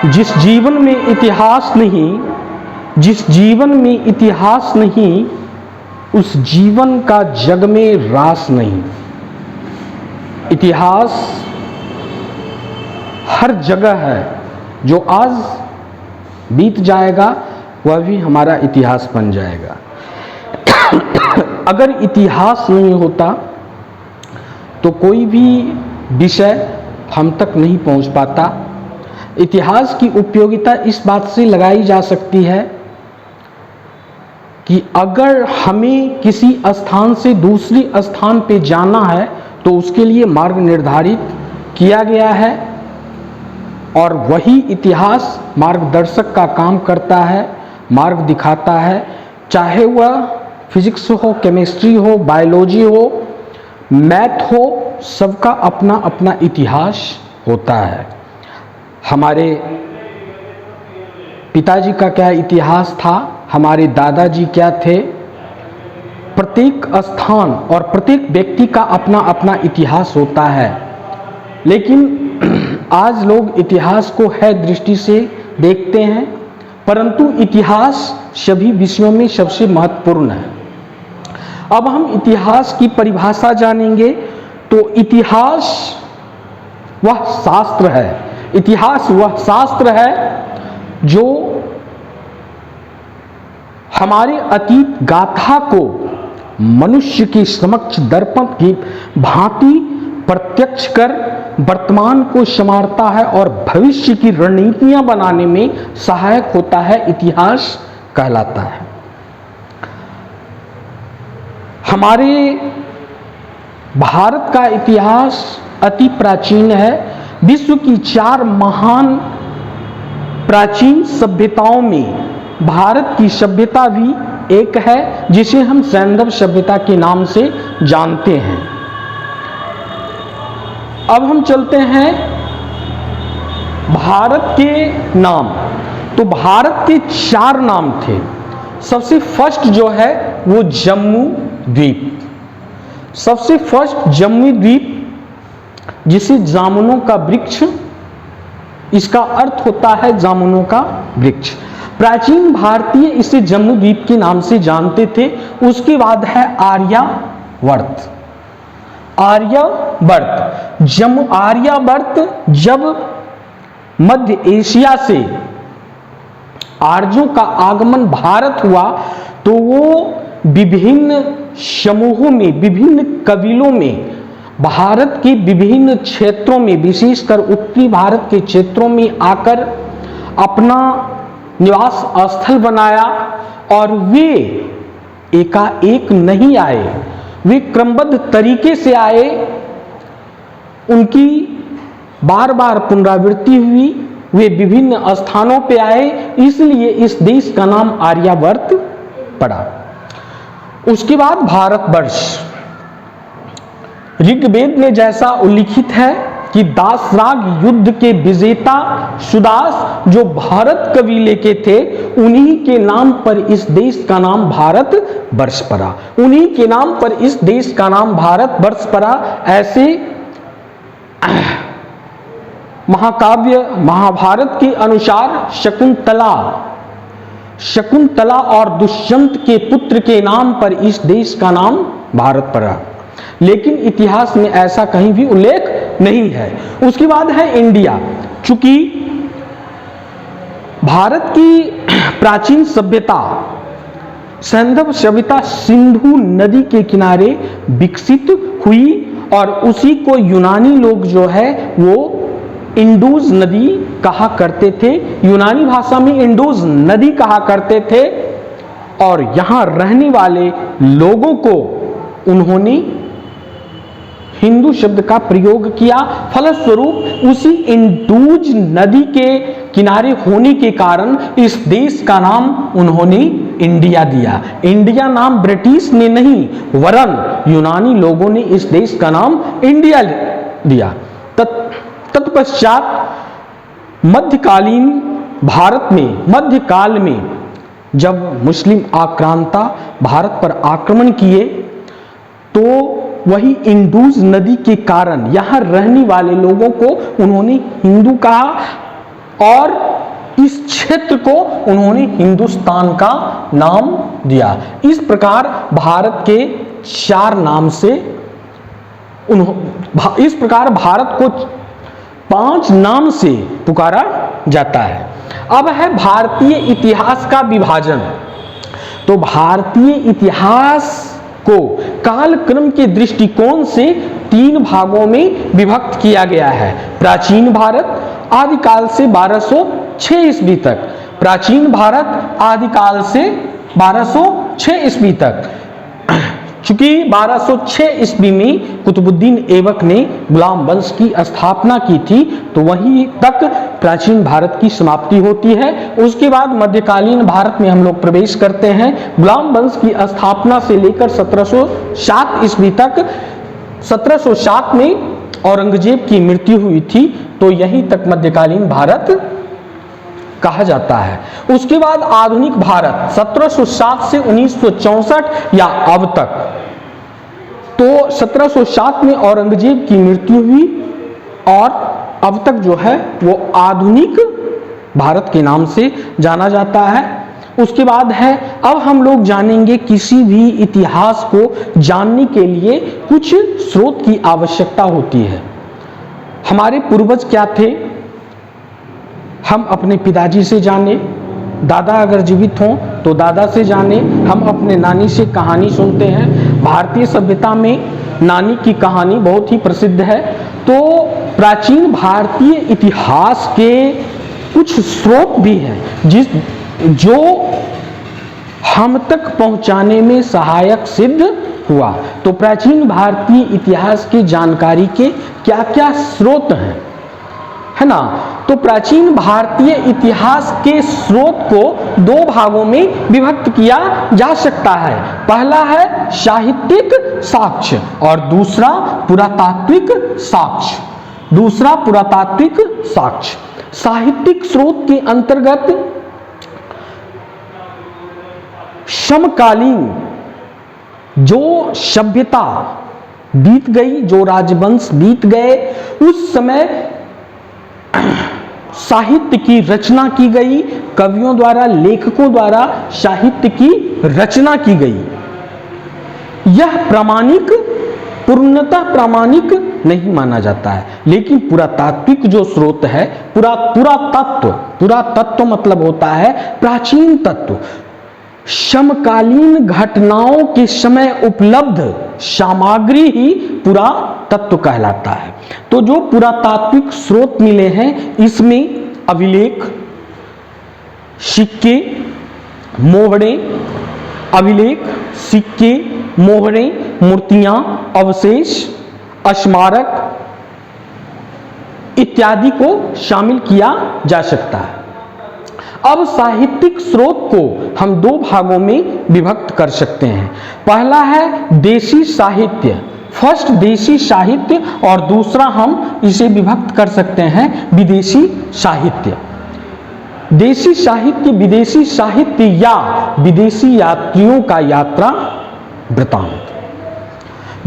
जिस जीवन में इतिहास नहीं, उस जीवन का जग में रास नहीं। इतिहास हर जगह है, जो आज बीत जाएगा वह भी हमारा इतिहास बन जाएगा। अगर इतिहास नहीं होता तो कोई भी विषय हम तक नहीं पहुंच पाता। इतिहास की उपयोगिता इस बात से लगाई जा सकती है कि अगर हमें किसी स्थान से दूसरी स्थान पे जाना है तो उसके लिए मार्ग निर्धारित किया गया है, और वही इतिहास मार्गदर्शक का काम करता है, मार्ग दिखाता है। चाहे वह फिजिक्स हो, केमिस्ट्री हो, बायोलॉजी हो, मैथ हो, सबका अपना अपना इतिहास होता है। हमारे पिताजी का क्या इतिहास था, हमारे दादाजी क्या थे। प्रत्येक स्थान और प्रत्येक व्यक्ति का अपना अपना इतिहास होता है। लेकिन आज लोग इतिहास को है दृष्टि से देखते हैं, परंतु इतिहास सभी विषयों में सबसे महत्वपूर्ण है। अब हम इतिहास की परिभाषा जानेंगे तो इतिहास वह शास्त्र है, इतिहास वह शास्त्र है जो हमारे अतीत गाथा को मनुष्य के समक्ष दर्पण की भांति प्रत्यक्ष कर वर्तमान को संवारता है और भविष्य की रणनीतियां बनाने में सहायक होता है। इतिहास कहलाता है। हमारे भारत का इतिहास अति प्राचीन है। विश्व की 4 महान प्राचीन सभ्यताओं में भारत की सभ्यता भी एक है, जिसे हम सैंधव सभ्यता के नाम से जानते हैं। अब हम चलते हैं भारत के नाम। तो भारत के 4 नाम थे। सबसे फर्स्ट जो है वो जम्मू द्वीप, सबसे फर्स्ट जम्मू द्वीप, जिसे जामुनों का वृक्ष, इसका अर्थ होता है जामुनों का वृक्ष। प्राचीन भारतीय इसे जम्मू द्वीप के नाम से जानते थे। उसके बाद है आर्यावर्त। आर्यावर्त जब मध्य एशिया से आर्यों का आगमन भारत हुआ तो वो विभिन्न समूहों में, विभिन्न कबीलों में, भारत के विभिन्न क्षेत्रों में, विशेषकर उत्तरी भारत के क्षेत्रों में आकर अपना निवास स्थल बनाया। और वे एकाएक नहीं आए, वे क्रमबद्ध तरीके से आए। उनकी बार बार पुनरावृत्ति हुई, वे विभिन्न स्थानों पे आए, इसलिए इस देश का नाम आर्यावर्त पड़ा। उसके बाद भारतवर्ष। ऋग्वेद में जैसा उल्लिखित है कि दासराग युद्ध के विजेता सुदास जो भारत कबीले के थे, उन्हीं के नाम पर इस देश का नाम भारतवर्ष पड़ा। उन्हीं के नाम पर इस देश का नाम भारतवर्ष पड़ा। ऐसे महाकाव्य महाभारत के अनुसार शकुंतला और दुष्यंत के पुत्र के नाम पर इस देश का नाम भारत पड़ा, लेकिन इतिहास में ऐसा कहीं भी उल्लेख नहीं है। उसके बाद है इंडिया। चूंकि भारत की प्राचीन सभ्यता सैंधव सभ्यता सिंधु नदी के किनारे विकसित हुई और उसी को यूनानी लोग जो है वो इंडूज नदी कहा करते थे। यूनानी भाषा में इंडूज नदी कहा करते थे और यहां रहने वाले लोगों को उन्होंने हिंदू शब्द का प्रयोग किया। फलस्वरूप उसी इंडूज नदी के किनारे होने के कारण इस देश का नाम उन्होंने इंडिया दिया। इंडिया नाम ब्रिटिश ने नहीं वरन यूनानी लोगों ने इस देश का नाम इंडिया दिया। तत्पश्चात मध्यकालीन भारत में, मध्यकाल में जब मुस्लिम आक्रांता भारत पर आक्रमण किए तो वही इंडूज नदी के कारण यहां रहने वाले लोगों को उन्होंने हिंदू कहा और इस क्षेत्र को उन्होंने हिंदुस्तान का नाम दिया। इस प्रकार भारत के 4 नाम से इस प्रकार भारत को 5 नाम से पुकारा जाता है। अब है भारतीय इतिहास का विभाजन। तो भारतीय इतिहास को कालक्रम के दृष्टिकोण से 3 भागों में विभक्त किया गया है। प्राचीन भारत आदिकाल से 1206 ईस्वी तक, प्राचीन भारत आदिकाल से 1206 ईस्वी तक। चूंकि 1206 ईस्वी में कुतुबुद्दीन ऐबक ने गुलाम वंश की स्थापना की थी, तो वहीं तक प्राचीन भारत की समाप्ति होती है। उसके बाद मध्यकालीन भारत में हम लोग प्रवेश करते हैं। गुलाम वंश की स्थापना से लेकर 1707 ईस्वी तक, 1707 में औरंगजेब की मृत्यु हुई थी, तो यहीं तक मध्यकालीन भारत कहा जाता है। उसके बाद आधुनिक भारत 1707 से 1964 या अब तक। तो 1707 में औरंगजेब की मृत्यु हुई और अब तक जो है वो आधुनिक भारत के नाम से जाना जाता है। उसके बाद है, अब हम लोग जानेंगे किसी भी इतिहास को जानने के लिए कुछ स्रोत की आवश्यकता होती है। हमारे पूर्वज क्या थे, हम अपने पिताजी से जाने, दादा अगर जीवित हों तो दादा से जाने, हम अपने नानी से कहानी सुनते हैं। भारतीय सभ्यता में नानी की कहानी बहुत ही प्रसिद्ध है। तो प्राचीन भारतीय इतिहास के कुछ स्रोत भी हैं जो हम तक पहुंचाने में सहायक सिद्ध हुआ। तो प्राचीन भारतीय इतिहास की जानकारी के क्या क्या स्रोत हैं, है ना। तो प्राचीन भारतीय इतिहास के स्रोत को 2 भागों में विभक्त किया जा सकता है। पहला है साहित्यिक साक्ष्य और दूसरा पुरातात्विक साक्ष्य। दूसरा पुरातात्विक साक्ष्य। साहित्यिक स्रोत के अंतर्गत समकालीन जो सभ्यता बीत गई, जो राजवंश बीत गए, उस समय साहित्य की रचना की गई, कवियों द्वारा, लेखकों द्वारा साहित्य की रचना की गई। यह प्रामाणिक, पूर्णतः प्रामाणिक नहीं माना जाता है, लेकिन पुरातात्विक जो स्रोत है, पुरातत्व मतलब होता है प्राचीन तत्व, समकालीन घटनाओं के समय उपलब्ध सामग्री ही पुरातत्व कहलाता है। तो जो पुरातात्विक स्रोत मिले हैं, इसमें अभिलेख, सिक्के, मोहरे, अभिलेख, सिक्के, मोहरे, मूर्तियां, अवशेष, स्मारक इत्यादि को शामिल किया जा सकता है। अब साहित्यिक स्रोत को हम 2 भागों में विभक्त कर सकते हैं। पहला है देशी साहित्य, फर्स्ट देशी साहित्य, और दूसरा हम इसे विभक्त कर सकते हैं विदेशी साहित्य। देशी साहित्य, विदेशी साहित्य या विदेशी यात्रियों का यात्रा वृतांत।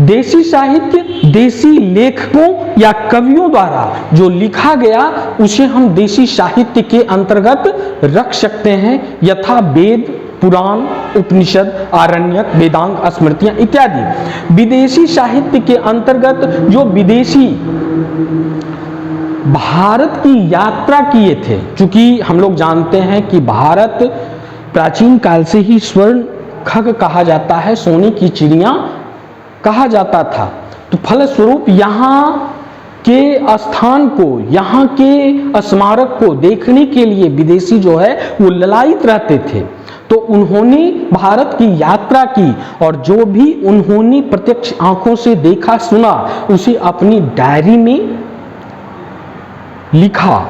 देशी साहित्य देशी लेखकों या कवियों द्वारा जो लिखा गया उसे हम देशी साहित्य के अंतर्गत रख सकते हैं, यथा वेद, पुराण, उपनिषद, आरण्यक, वेदांग, स्मृतियां इत्यादि। विदेशी साहित्य के अंतर्गत जो विदेशी भारत की यात्रा किए थे, चूंकि हम लोग जानते हैं कि भारत प्राचीन काल से ही स्वर्ण खग कहा जाता है, सोने की चिड़िया कहा जाता था। तो फलस्वरूप यहाँ के स्थान को, यहाँ के स्मारक को देखने के लिए विदेशी जो है वो ललायित रहते थे। तो उन्होंने भारत की यात्रा की और जो भी उन्होंने प्रत्यक्ष आंखों से देखा सुना उसे अपनी डायरी में लिखा,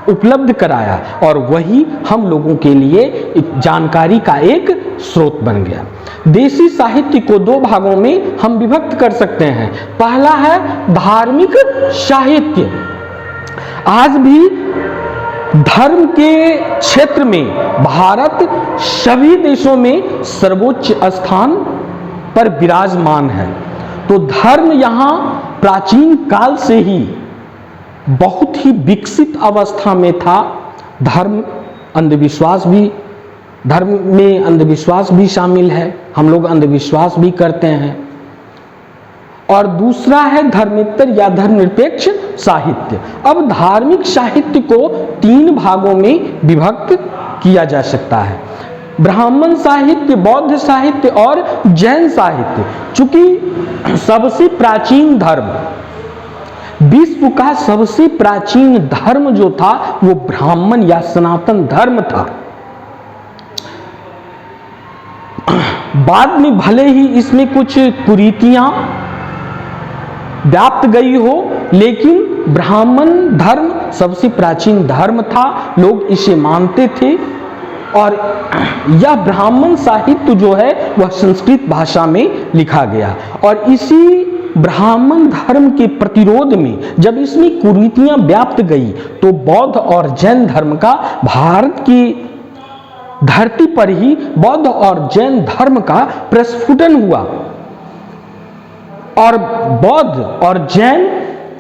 उपलब्ध कराया, और वही हम लोगों के लिए जानकारी का एक स्रोत बन गया। देशी साहित्य को 2 भागों में हम विभक्त कर सकते हैं। पहला है धार्मिक साहित्य। आज भी धर्म के क्षेत्र में भारत सभी देशों में सर्वोच्च स्थान पर विराजमान है। तो धर्म यहाँ प्राचीन काल से ही बहुत ही विकसित अवस्था में था। धर्म में अंधविश्वास भी शामिल है, हम लोग अंधविश्वास भी करते हैं। और दूसरा है धर्मेतर या धर्मनिरपेक्ष साहित्य। अब धार्मिक साहित्य को 3 भागों में विभक्त किया जा सकता है, ब्राह्मण साहित्य, बौद्ध साहित्य और जैन साहित्य। चूंकि सबसे प्राचीन धर्म, विश्व का सबसे प्राचीन धर्म जो था वो ब्राह्मण या सनातन धर्म था। बाद में भले ही इसमें कुछ कुरीतियां व्याप्त गई हो, लेकिन ब्राह्मण धर्म सबसे प्राचीन धर्म था, लोग इसे मानते थे। और यह ब्राह्मण साहित्य जो है वह संस्कृत भाषा में लिखा गया। और इसी ब्राह्मण धर्म के प्रतिरोध में जब इसमें कुरीतियां व्याप्त गई तो बौद्ध और जैन धर्म का भारत की धरती पर ही बौद्ध और जैन धर्म का प्रस्फुटन हुआ और बौद्ध और जैन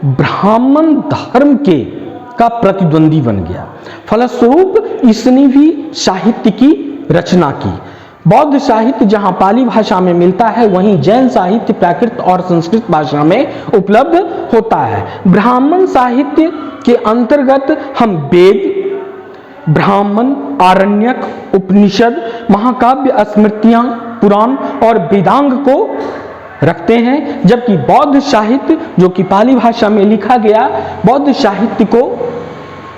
ब्राह्मण धर्म का प्रतिद्वंदी बन गया। फलस्वरूप इसने भी साहित्य की रचना की। बौद्ध साहित्य जहां पाली भाषा में मिलता है, वहीं जैन साहित्य प्राकृत और संस्कृत भाषा में उपलब्ध होता है। ब्राह्मण साहित्य के अंतर्गत हम वेद, ब्राह्मण, आरण्यक, उपनिषद, महाकाव्य, स्मृतियां, पुराण और वेदांग को रखते हैं। जबकि बौद्ध साहित्य जो कि पाली भाषा में लिखा गया, बौद्ध साहित्य को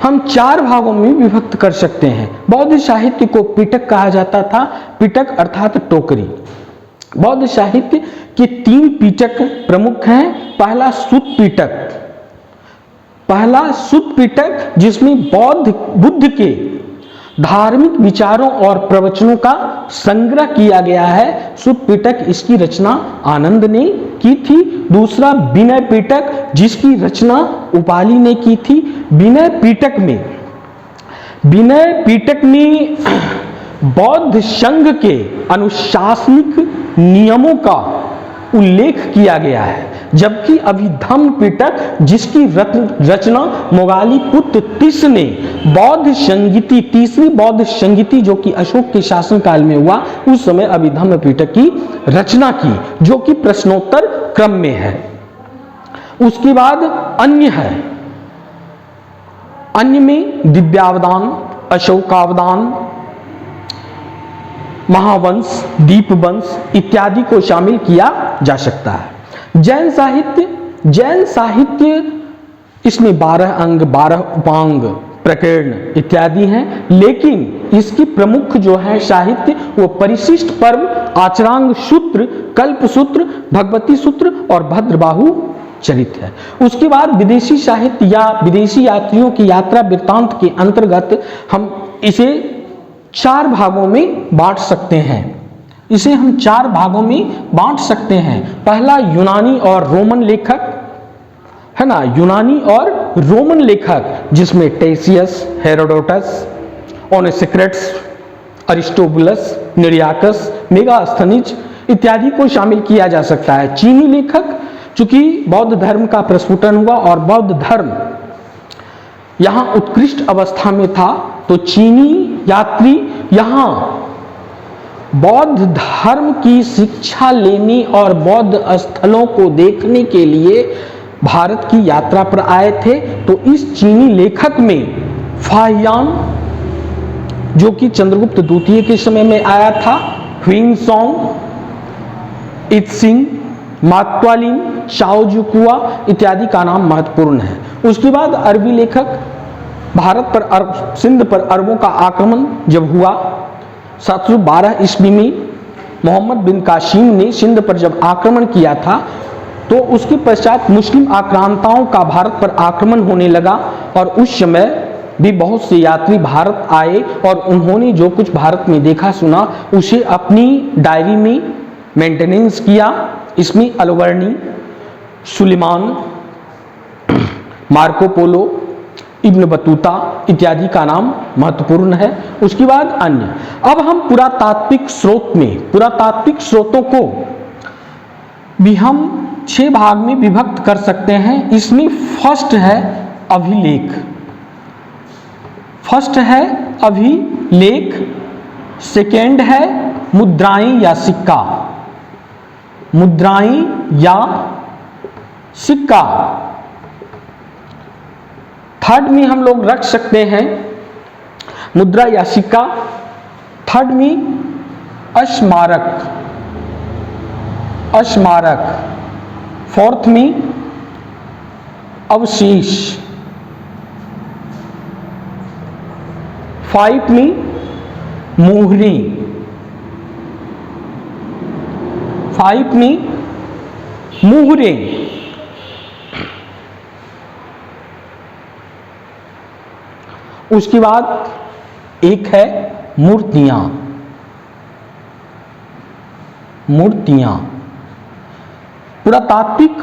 हम 4 भागों में विभक्त कर सकते हैं। बौद्ध साहित्य को पिटक कहा जाता था, पिटक अर्थात टोकरी। बौद्ध साहित्य के 3 पिटक प्रमुख हैं। पहला सुत्त पिटक जिसमें बुद्ध के धार्मिक विचारों और प्रवचनों का संग्रह किया गया है। सुत्त पिटक इसकी रचना आनंद ने की थी। दूसरा विनय पिटक जिसकी रचना उपाली ने की थी। विनय पिटक में बौद्ध संघ के अनुशासनिक नियमों का उल्लेख किया गया है। जबकि अभिधम्म पिटक जिसकी रचना मोगाली पुत्र तिस ने तीसरी बौद्ध संगीति जो कि अशोक के शासनकाल में हुआ, उस समय अभिधम्म पिटक की रचना की, जो कि प्रश्नोत्तर क्रम में है। उसके बाद अन्य है। अन्य में दिव्यावदान, अशोकावदान, महावंश, दीपवंश इत्यादि को शामिल किया जा सकता है। जैन साहित्य इसमें 12 अंग, 12 उपांग, प्रकरण इत्यादि हैं, लेकिन इसकी प्रमुख जो है साहित्य वो परिशिष्ट पर्व, आचरांग सूत्र, कल्प सूत्र, भगवती सूत्र और भद्रबाहु चरित है। उसके बाद विदेशी साहित्य या विदेशी यात्रियों की यात्रा वृत्तांत के अंतर्गत हम इसे 4 भागों में बांट सकते हैं। पहला यूनानी और रोमन लेखक है ना, यूनानी और रोमन लेखक जिसमें टेसियस, हेरोडोटस, ओनेसिक्रेट्स, अरिस्टोबुलस, निरियाकस, मेगास्थनीज इत्यादि को शामिल किया जा सकता है। चीनी लेखक, चूंकि बौद्ध धर्म का प्रस्फुटन हुआ और बौद्ध धर्म यहाँ उत्कृष्ट अवस्था में था, तो चीनी यात्री यहाँ बौद्ध धर्म की शिक्षा लेने और बौद्ध स्थलों को देखने के लिए भारत की यात्रा पर आए थे। तो इस चीनी लेखक में फाहियान जो कि चंद्रगुप्त द्वितीय के समय में आया था, ह्विंगसोंग, इत्सिंग, मात्वालिन, चाओजुकुआ इत्यादि का नाम महत्वपूर्ण है। उसके बाद अरबी लेखक, भारत पर सिंध पर अरबों का आक्रमण जब हुआ 712 ईस्वी में मोहम्मद बिन कासिम ने सिंध पर जब आक्रमण किया था, तो उसके पश्चात मुस्लिम आक्रांताओं का भारत पर आक्रमण होने लगा और उस समय भी बहुत से यात्री भारत आए और उन्होंने जो कुछ भारत में देखा सुना उसे अपनी डायरी में मेंटेनेंस किया। इसमें Alberuni, Sulaiman, Marco Polo, Ibn Battuta इत्यादि का नाम महत्वपूर्ण है। उसके बाद अन्य। अब हम पुरातात्विक स्रोतों को भी हम 6 भाग में विभक्त कर सकते हैं। इसमें फर्स्ट है अभिलेख, फर्स्ट है अभिलेख, सेकेंड है मुद्राएं या सिक्का, मुद्राएं या सिक्का। थर्ड में हम लोग रख सकते हैं मुद्रा या सिक्का। थर्ड में स्मारक, स्मारक। फोर्थ में अवशेष। 5 में मोहरे, 5 में मोहरे। उसके बाद एक है मूर्तियां, मूर्तियां। पुरातात्विक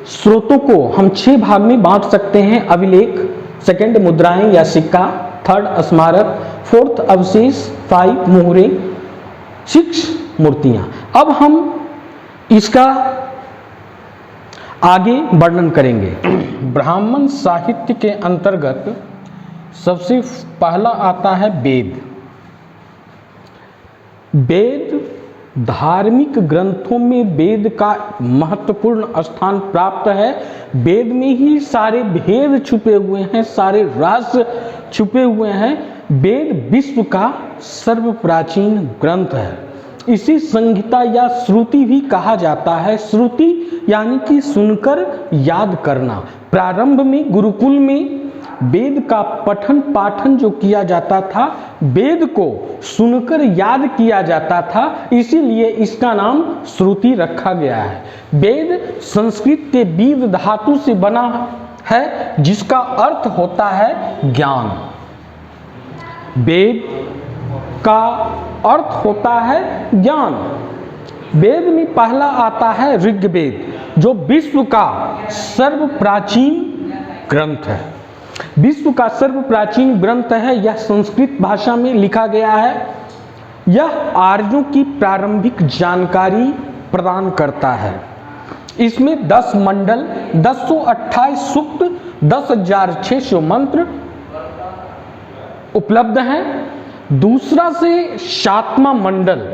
स्रोतों को हम 6 भाग में बांट सकते हैं। अभिलेख, सेकंड मुद्राएं या सिक्का, थर्ड स्मारक, फोर्थ अवशेष, 5 मोहरे, 6 मूर्तियां। अब हम इसका आगे वर्णन करेंगे। ब्राह्मण साहित्य के अंतर्गत सबसे पहला आता है वेद। वेद धार्मिक ग्रंथों में वेद का महत्वपूर्ण स्थान प्राप्त है। वेद में ही सारे भेद छुपे हुए हैं, सारे रहस्य छुपे हुए हैं। वेद विश्व का सर्व प्राचीन ग्रंथ है। इसे संहिता या श्रुति भी कहा जाता है। श्रुति यानी कि सुनकर याद करना। प्रारंभ में गुरुकुल में वेद का पठन पाठन जो किया जाता था, वेद को सुनकर याद किया जाता था, इसीलिए इसका नाम श्रुति रखा गया है। वेद संस्कृत के वेद धातु से बना है, जिसका अर्थ होता है ज्ञान। वेद का अर्थ होता है ज्ञान। वेद में पहला आता है ऋग्वेद, जो विश्व का सर्व प्राचीन ग्रंथ है। विश्व का सर्व प्राचीन ग्रंथ है। यह संस्कृत भाषा में लिखा गया है। यह आर्यों की प्रारंभिक जानकारी प्रदान करता है। इसमें 10 मंडल, 1028 सूक्त, 10,600 मंत्र उपलब्ध हैं। दूसरा से 7वां मंडल,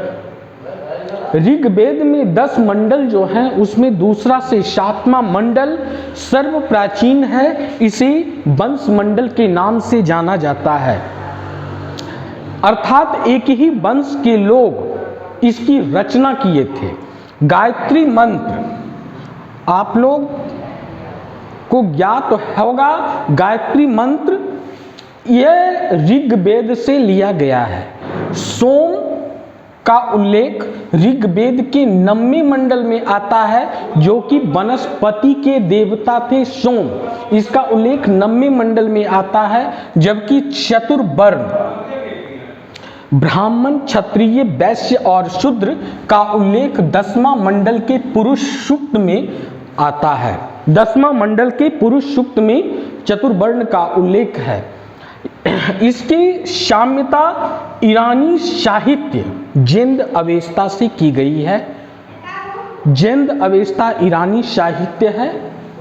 ऋग्वेद में 10 मंडल जो हैं, उसमें दूसरा से 7वां मंडल सर्व प्राचीन है। इसे वंश मंडल के नाम से जाना जाता है। अर्थात एक ही वंश के लोग इसकी रचना किए थे। गायत्री मंत्र आप लोग को ज्ञात होगा। गायत्री मंत्र यह ऋग्वेद से लिया गया है। सोम का उल्लेख ऋग्वेद के 9वें मंडल में आता है, जो कि वनस्पति के देवता थे सोम। इसका उल्लेख 9वें मंडल में आता है। जबकि चतुर्वर्ण ब्राह्मण, क्षत्रिय, वैश्य और शूद्र का उल्लेख 10वां मंडल के पुरुष सूक्त में आता है। 10वां मंडल के पुरुष सूक्त में चतुर्वर्ण का उल्लेख है। इसकी साम्यता ईरानी साहित्य जिंद अवेस्ता से की गई है। जिंद अवेस्ता ईरानी साहित्य है।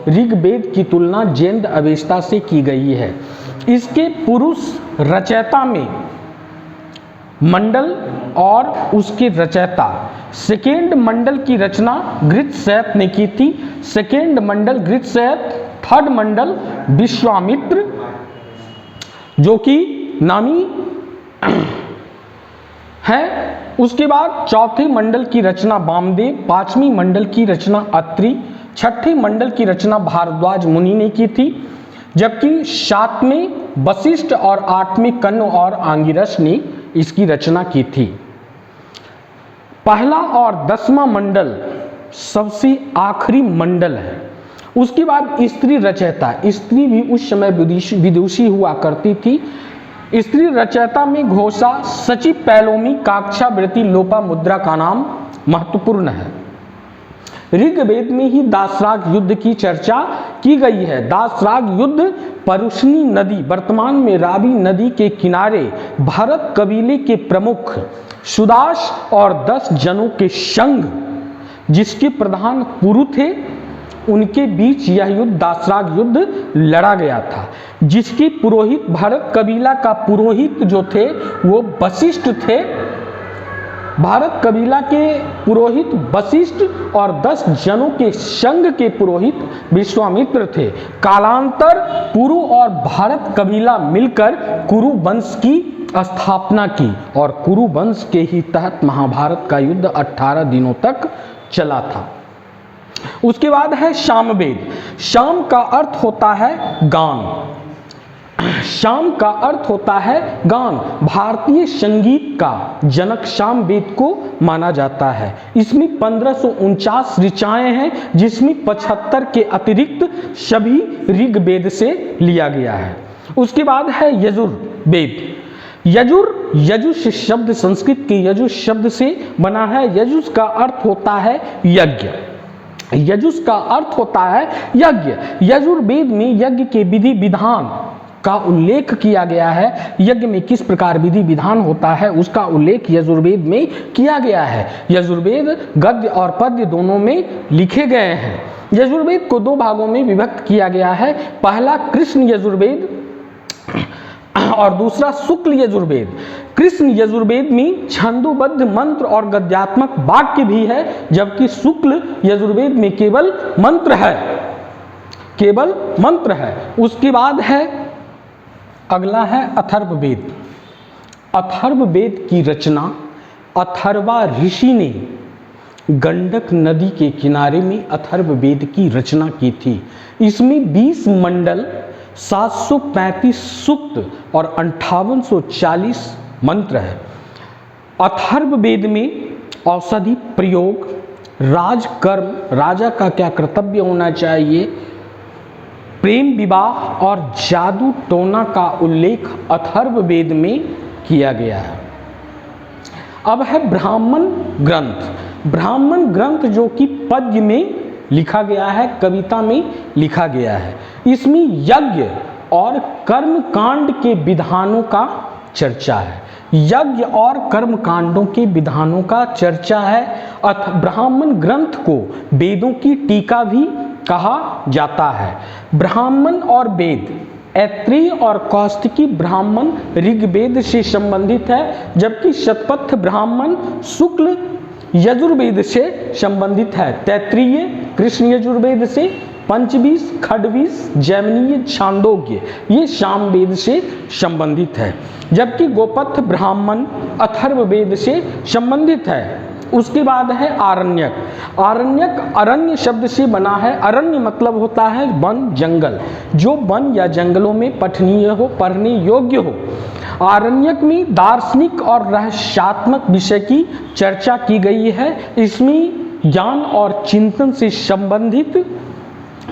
ऋग्वेद की तुलना जिंद अवेस्ता से की गई है। इसके पुरुष रचयिता में मंडल और उसके रचयिता, सेकेंड मंडल की रचना गृत्सैत ने की थी। सेकेंड मंडल गृत्सैत, थर्ड मंडल विश्वामित्र जो कि नामी है। उसके बाद चौथे मंडल की रचना वामदेव, 5वीं मंडल की रचना अत्रि, 6ठे मंडल की रचना भारद्वाज मुनि ने की थी। जबकि 7वें वशिष्ठ और 8वें कण्व और आंगिरस ने इसकी रचना की थी। पहला और 10वां मंडल सबसे आखिरी मंडल है। उसके बाद स्त्री रचयिता, स्त्री भी उस समय विदुषी हुआ करती थी। स्त्री रचयिता में घोषा, सची, पैलोमी, काक्षावृत्ति, लोपामुद्रा का नाम महत्वपूर्ण है। ऋग्वेद में ही दासराग युद्ध की चर्चा की गई है। दासराग युद्ध परुष्णी नदी, वर्तमान में रावी नदी के किनारे भरत कबीले के प्रमुख सुदास और 10 जनों के संग, जिसके प्रधान पुरु थे, उनके बीच यह युद्ध दासराग युद्ध लड़ा गया था, जिसकी पुरोहित भरत कबीला का पुरोहित जो थे वो वशिष्ठ थे। भारत कबीला के पुरोहित वशिष्ठ और 10 जनों के संघ के पुरोहित विश्वामित्र थे। कालांतर कुरु और भारत कबीला मिलकर कुरु वंश की स्थापना की और कुरु वंश के ही तहत महाभारत का युद्ध 18 दिनों तक चला था। उसके बाद है सामवेद। साम का अर्थ होता है गान। साम का अर्थ होता है गान। भारतीय संगीत का जनक सामवेद को माना जाता है। इसमें 1549 ऋचाएं हैं, जिसमें 75 के अतिरिक्त सभी ऋग्वेद से लिया गया है। उसके बाद है यजुर्वेद। यजुष शब्द संस्कृत के यजुष शब्द से बना है। यजुष का अर्थ होता है यज्ञ। यजुष का अर्थ होता है यज्ञ। यजुर्वेद में यज्ञ के विधि विधान का उल्लेख किया गया है। यज्ञ में किस प्रकार विधि विधान होता है उसका उल्लेख यजुर्वेद में किया गया है। यजुर्वेद गद्य और पद्य दोनों में लिखे गए हैं। यजुर्वेद को 2 भागों में विभक्त किया गया है। पहला कृष्ण यजुर्वेद और दूसरा शुक्ल यजुर्वेद। कृष्ण यजुर्वेद में छंदोबद्ध मंत्र और गद्यात्मक वाक्य भी है, जबकि शुक्ल यजुर्वेद में केवल मंत्र है, केवल मंत्र है। उसके बाद है अगला है अथर्ववेद। अथर्ववेद की रचना अथर्वा ऋषि ने गंडक नदी के किनारे में अथर्ववेद की रचना की थी। इसमें 20 मंडल, 735 सूक्त और 5840 मंत्र है। अथर्ववेद में औषधि प्रयोग, राजकर्म, राजा का क्या कर्तव्य होना चाहिए, प्रेम विवाह और जादू टोना का उल्लेख अथर्ववेद में किया गया है। अब है ब्राह्मण ग्रंथ। ब्राह्मण ग्रंथ जो कि पद्य में लिखा गया है, कविता में लिखा गया है। इसमें यज्ञ और कर्म कांड के विधानों का चर्चा है। यज्ञ और कर्म कांडों के विधानों का चर्चा है। ब्राह्मण ग्रंथ को वेदों की टीका भी कहा जाता है। ब्राह्मण और वेद, ऐत्रेय और कौशिकी ब्राह्मण ऋग्वेद से संबंधित है, जबकि शतपथ ब्राह्मण शुक्ल यजुर्वेद से संबंधित है। तैत्रीय कृष्ण यजुर्वेद से, पंचवीस, खडवीस, जैमिनीय, छांदोग्य ये सामवेद से संबंधित है, जबकि गोपथ ब्राह्मण अथर्ववेद से संबंधित है। उसके बाद है आरण्यक। आरण्यक अरण्य शब्द से बना है। अरण्य मतलब होता है वन, जंगल, जो वन या जंगलों में पठनीय हो, पढ़ने योग्य हो। आरण्यक में दार्शनिक और रहस्यात्मक विषय की चर्चा की गई है। इसमें ज्ञान और चिंतन से संबंधित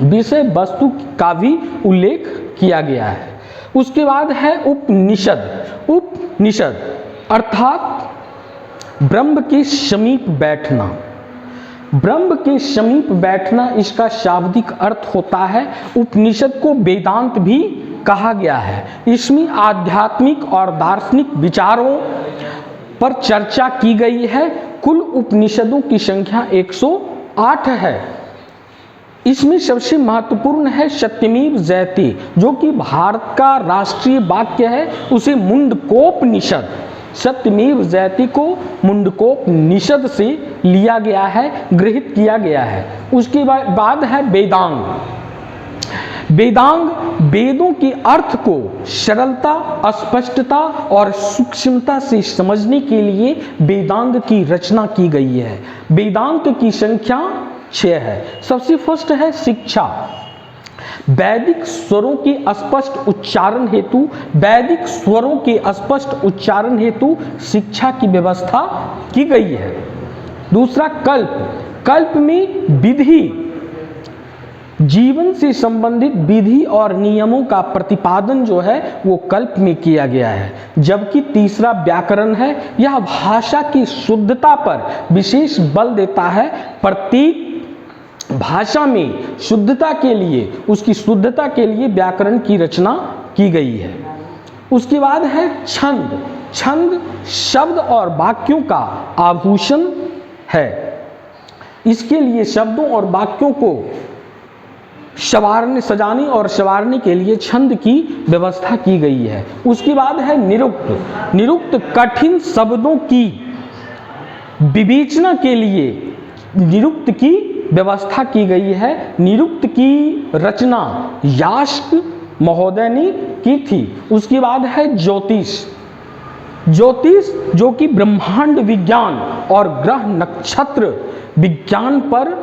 विषय वस्तु का भी उल्लेख किया गया है। उसके बाद है उपनिषद। उपनिषद अर्थात ब्रह्म के समीप बैठना। ब्रह्म के समीप बैठना, इसका शाब्दिक अर्थ होता है। उपनिषद को वेदांत भी कहा गया है। इसमें आध्यात्मिक और दार्शनिक विचारों पर चर्चा की गई है। कुल उपनिषदों की संख्या 108 है। इसमें सबसे महत्वपूर्ण है सत्यमेव जयते, जो कि भारत का राष्ट्रीय वाक्य है। उसे मुंडकोपनिषद, सत्यमेव जयते को मुंडकोपनिषद से लिया गया है, गृहीत किया गया है। उसके बाद है वेदांग। वेदांग वेदों के अर्थ को सरलता, स्पष्टता और सूक्ष्मता से समझने के लिए वेदांग की रचना की गई है। वेदांग की संख्या 6 है। सबसे फर्स्ट है शिक्षा। वैदिक स्वरों के स्पष्ट उच्चारण हेतु, वैदिक स्वरों के स्पष्ट उच्चारण हेतु शिक्षा की व्यवस्था की गई है। दूसरा कल्प। कल्प में विधि, जीवन से संबंधित विधि और नियमों का प्रतिपादन जो है वो कल्प में किया गया है। जबकि तीसरा व्याकरण है। यह भाषा की शुद्धता पर विशेष बल देता है। प्रत्येक भाषा में शुद्धता के लिए, उसकी शुद्धता के लिए व्याकरण की रचना की गई है। उसके बाद है छंद। छंद शब्द और वाक्यों का आभूषण है। इसके लिए शब्दों और वाक्यों को संवारने, सजाने और संवारने के लिए छंद की व्यवस्था की गई है। उसके बाद है निरुक्त। निरुक्त कठिन शब्दों की विवेचना के लिए निरुक्त की व्यवस्था की गई है। निरुक्त की रचना यास्क महोदय ने की थी। उसके बाद है ज्योतिष। ज्योतिष जो कि ब्रह्मांड विज्ञान और ग्रह नक्षत्र विज्ञान पर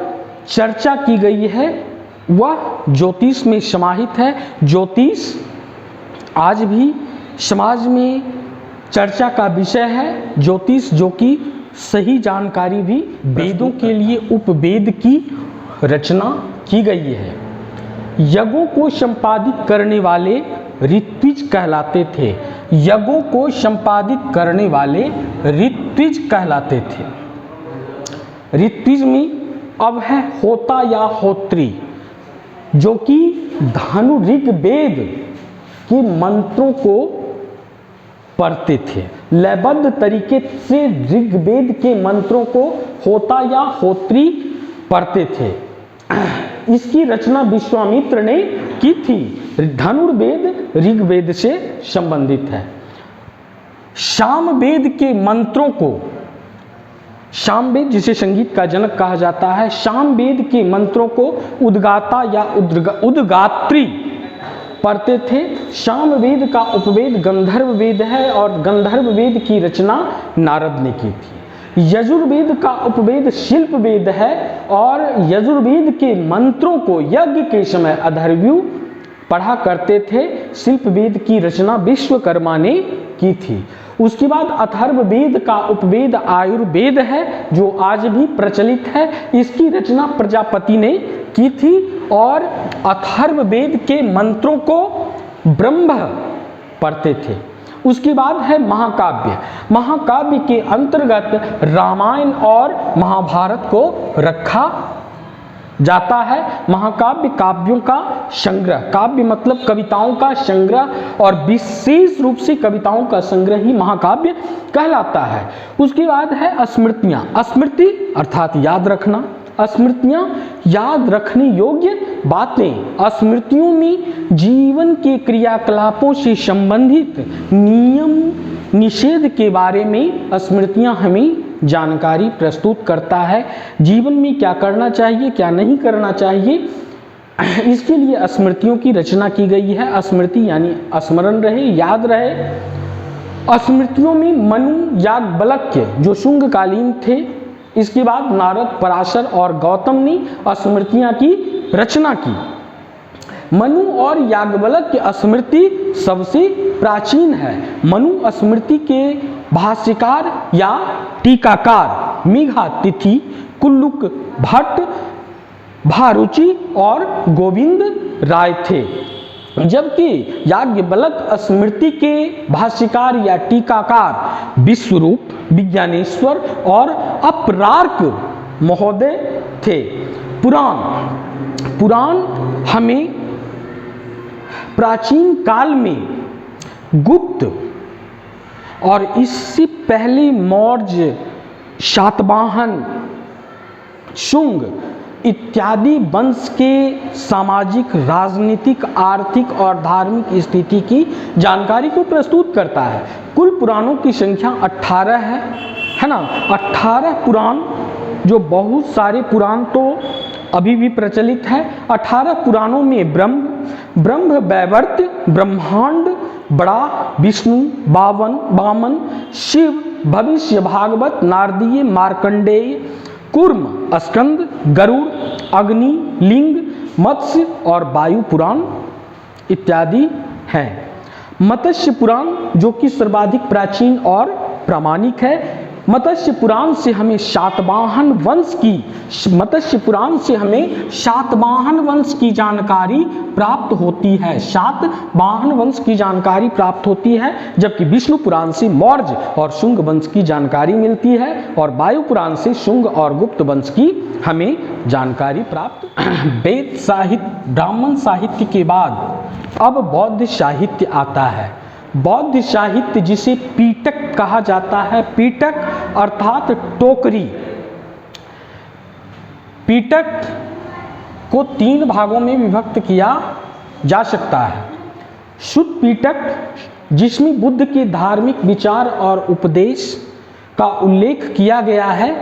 चर्चा की गई है, वह ज्योतिष में समाहित है। ज्योतिष आज भी समाज में चर्चा का विषय है। ज्योतिष जो कि सही जानकारी भी वेदों के लिए उपवेद की रचना की गई है। यज्ञों को संपादित करने वाले ऋत्विज कहलाते थे। यज्ञों को संपादित करने वाले ऋत्विज कहलाते थे। ऋत्विज में अब है होता या होत्री, जो कि धनु ऋग्वेद के मंत्रों को पढ़ते थे। लयबद्ध तरीके से ऋग्वेद के मंत्रों को होता या होत्री पढ़ते थे। इसकी रचना विश्वामित्र ने की थी। धनुर्वेद ऋग्वेद से संबंधित है। सामवेद के मंत्रों को, सामवेद जिसे संगीत का जनक कहा जाता है, सामवेद के मंत्रों को उद्गाता या उद्गात्री पढ़ते थे। सामवेद का उपवेद गंधर्व वेद है और गंधर्व वेद की रचना नारद ने की थी। यजुर्वेद का उपवेद शिल्प वेद है और यजुर्वेद के मंत्रों को यज्ञ के समय अधर्व्यु पढ़ा करते थे। शिल्प वेद की रचना विश्वकर्मा ने की थी। उसके बाद अथर्ववेद का उपवेद आयुर्वेद है, जो आज भी प्रचलित है। इसकी रचना प्रजापति ने की थी और अथर्ववेद के मंत्रों को ब्रह्म पढ़ते थे। उसके बाद है महाकाव्य। महाकाव्य के अंतर्गत रामायण और महाभारत को रखा जाता है। महाकाव्य काव्यों का संग्रह, काव्य मतलब कविताओं का संग्रह, और विशेष रूप से कविताओं का संग्रह ही महाकाव्य कहलाता है। उसके बाद है स्मृतियां। स्मृति अर्थात याद रखना। स्मृतियां याद रखने योग्य बातें। स्मृतियों में जीवन के क्रियाकलापों से संबंधित नियम निषेध के बारे में स्मृतियां हमें जानकारी प्रस्तुत करता है। जीवन में क्या करना चाहिए, क्या नहीं करना चाहिए, इसके लिए स्मृतियों की रचना की गई है। स्मृति यानी स्मरण रहे, याद रहे। स्मृतियों में मनु याज्ञवल्क्य जो शुंगकालीन थे, इसके बाद नारद, पराशर और गौतम ने स्मृतियां की रचना की। मनु और याज्ञवल्क्य स्मृति सबसे प्राचीन है। मनु स्मृति के भाष्यकार या टीकाकार मेघातिथि, कुल्लुक भट्ट, भारुचि और गोविंद राय थे, जबकि याज्ञवल्क्य स्मृति के भाष्यकार या टीकाकार विश्वरूप, विज्ञानेश्वर और अपरार्क महोदय थे। पुराण हमें प्राचीन काल में गुप्त और इससे पहले मौर्य, सातवाहन, शुंग इत्यादि वंश के सामाजिक, राजनीतिक, आर्थिक और धार्मिक स्थिति की जानकारी को प्रस्तुत करता है। कुल पुराणों की संख्या 18 है ना। 18 पुराण, जो बहुत सारे पुराण तो अभी भी प्रचलित है। 18 पुराणों में ब्रह्म वैवर्त, ब्रह्मांड, बड़ा, विष्णु, वामन, शिव, भविष्य, भागवत, नारदीय, मार्कंडेय, कूर्म, स्कंद, गरुड़, अग्नि, लिंग, मत्स्य और वायु पुराण इत्यादि हैं। मत्स्य पुराण जो कि सर्वाधिक प्राचीन और प्रामाणिक है। मत्स्य पुराण से हमें सातवाहन वंश की जानकारी प्राप्त होती है। सातवाहन वंश की जानकारी प्राप्त होती है, जबकि विष्णु पुराण से मौर्य और शुंग वंश की जानकारी मिलती है और वायु पुराण से शुंग और गुप्त वंश की हमें जानकारी प्राप्त। वेद साहित्य, ब्राह्मण साहित्य के बाद अब बौद्ध साहित्य आता है। बौद्ध साहित्य जिसे पीटक कहा जाता है। पीटक अर्थात टोकरी। पीटक को 3 भागों में विभक्त किया जा सकता है। शुद्ध पिटक, जिसमें बुद्ध के धार्मिक विचार और उपदेश का उल्लेख किया गया है,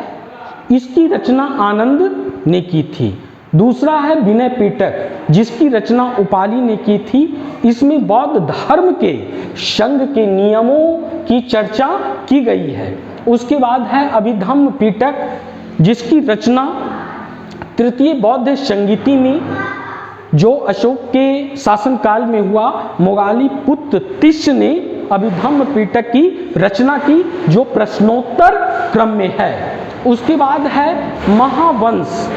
इसकी रचना आनंद ने की थी। दूसरा है विनय पिटक, जिसकी रचना उपाली ने की थी। इसमें बौद्ध धर्म के संघ के नियमों की चर्चा की गई है। उसके बाद है अभिधम्म पिटक, जिसकी रचना तृतीय बौद्ध संगीति में, जो अशोक के शासनकाल में हुआ, मोगाली पुत्र तिष्य ने अभिधम्म पिटक की रचना की, जो प्रश्नोत्तर क्रम में है। उसके बाद है महावंश,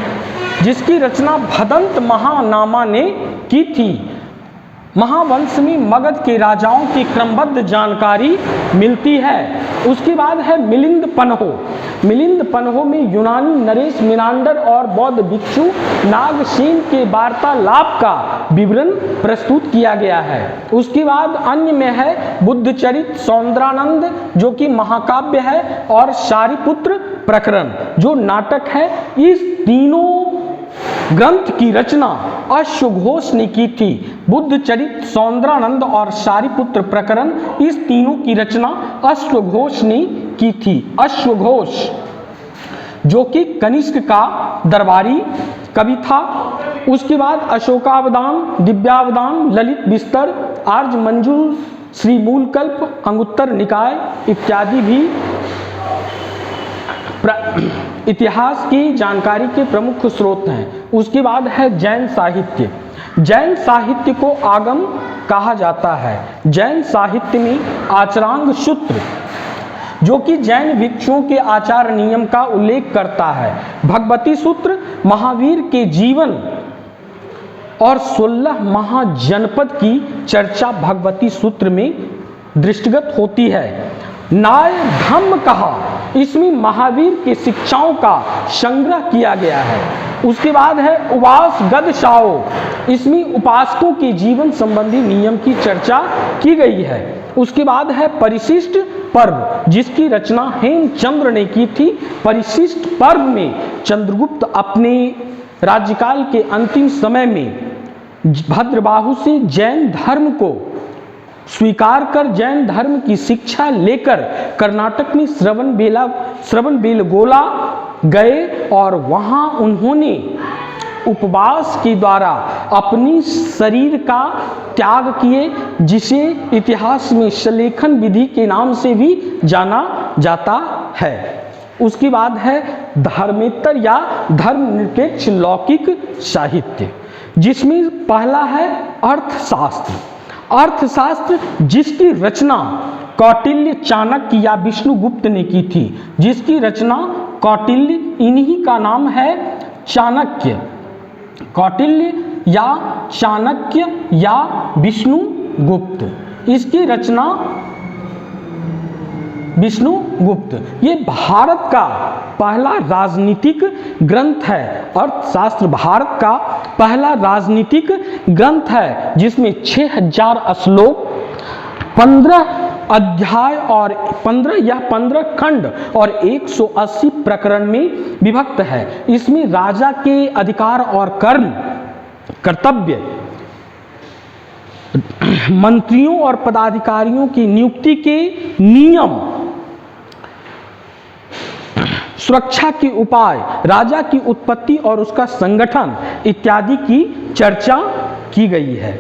जिसकी रचना भदंत महानामा ने की थी। महावंश में मगध के राजाओं की क्रमबद्ध जानकारी मिलती है। उसके बाद है मिलिंद पन्हो। मिलिंद पन्हो में यूनानी नरेश मिनांडर और बौद्ध भिक्षु नागसेन के वार्तालाप का विवरण प्रस्तुत किया गया है। उसके बाद अन्य में है बुद्धचरित सौंदरानंद, जो कि महाकाव्य है, और शारिपुत्र प्रकरण, जो नाटक है। इस तीनों ग्रंथ की रचना अश्वघोष ने की थी। बुद्धचरित सौंदरानंद और शारिपुत्र प्रकरण, इस तीनों की रचना अश्वघोष ने की थी। अश्वघोष जो कि कनिष्क का दरबारी कवि था। उसके बाद अशोकावदान, दिव्यावदान, ललित विस्तर, आर्य मंजूर, श्री मूलकल्प, अंगुत्तर निकाय इत्यादि भी इतिहास की जानकारी के प्रमुख स्रोत हैं। उसके बाद है जैन साहित्य। जैन साहित्य को आगम कहा जाता है। जैन साहित्य में आचरांग सूत्र, जो कि जैन भिक्षुओं के आचार नियम का उल्लेख करता है। भगवती सूत्र महावीर के जीवन और 16 महाजनपद की चर्चा भगवती सूत्र में दृष्टिगत होती है। न्याय धम्म कहा, इसमें महावीर की शिक्षाओं का संग्रह किया गया है। उसके बाद है उवास गदशाओ, इसमें उपासकों के जीवन संबंधी नियम की चर्चा की गई है। उसके बाद है परिशिष्ट पर्व, जिसकी रचना हेमचंद्र ने की थी। परिशिष्ट पर्व में चंद्रगुप्त अपने राज्यकाल के अंतिम समय में भद्रबाहु से जैन धर्म को स्वीकार कर जैन धर्म की शिक्षा लेकर कर्नाटक में श्रवणबेलगोला गए और वहां उन्होंने उपवास के द्वारा अपनी शरीर का त्याग किए, जिसे इतिहास में शलेखन विधि के नाम से भी जाना जाता है। उसके बाद है धर्मेतर या धर्मनिरपेक्ष लौकिक साहित्य, जिसमें पहला है अर्थशास्त्र। अर्थशास्त्र जिसकी रचना कौटिल्य, चाणक्य या विष्णुगुप्त ने की थी। जिसकी रचना कौटिल्य, इन्हीं का नाम है चाणक्य। कौटिल्य या चाणक्य या विष्णुगुप्त, इसकी रचना विष्णुगुप्त। ये भारत का पहला राजनीतिक ग्रंथ है। अर्थशास्त्र भारत का पहला राजनीतिक ग्रंथ है, जिसमें 6000 श्लोक, 15 अध्याय और 15 खंड और 180 प्रकरण में विभक्त है। इसमें राजा के अधिकार और कर्तव्य, मंत्रियों और पदाधिकारियों की नियुक्ति के नियम, सुरक्षा के उपाय, राजा की उत्पत्ति और उसका संगठन इत्यादि की चर्चा की गई है।